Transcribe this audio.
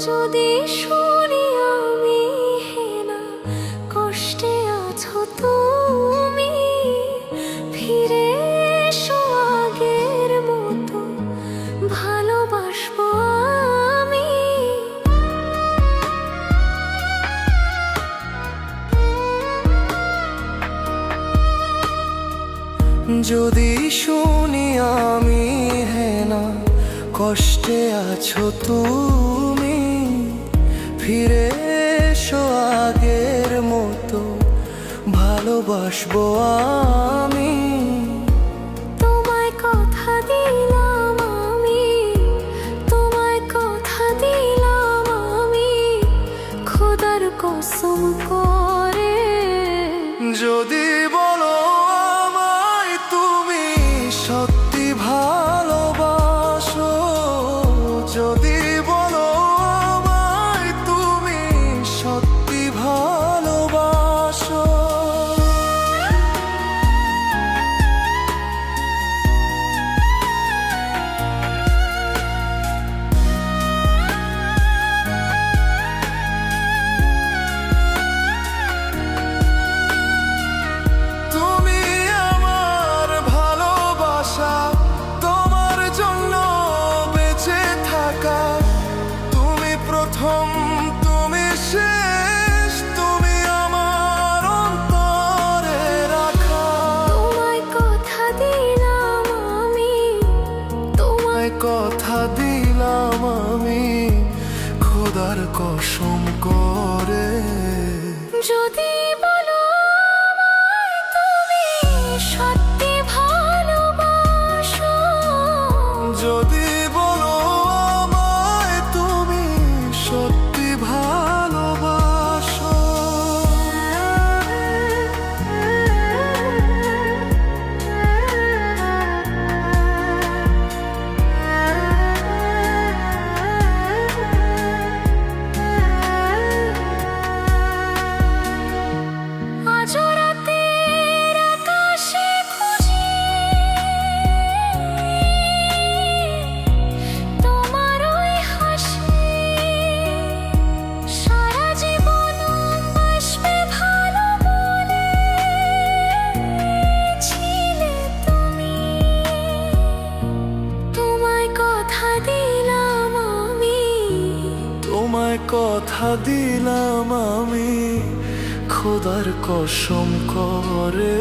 যদি শুনি আমি হেনা কষ্টে আছো তুমি, ফিরে এসো আগের মতো ভালোবাসবো আমি। যদি শুনি আমি হেনা কষ্টে আছো তুমি, ফিরে এসো আগের মতো ভালোবাসবো আমি। তোমায় কথা দিলাম আমি, তোমায় কথা দিলাম আমি, খোদার কসম করে। যদি বলো আমায় তুমি সত্যি ভালোবাসো, যদি বলো আমায় তুমি সত্যি ভালোবাসো, তুমি শেষ, তুমি আমার অন্তরে রাখা। তোমায় কথা দিলাম আমি, তোমায় কথা দিলাম আমি, খোদার কসম করে। যদি বলো আমায় তুমি সত্যি ভালোবাসো, যদি বলো আমায় তুমি সত্যি ভালোবাসো, আজ রাতের আকাশে খুঁজি তোমার ওই হাসি, সারা জীবন বাসবে ভালো বলেছিলে তুমি। তোমায় কথা দিলাম আমি, তোমায় কথা দিলাম আমি, খোদার কসম করে।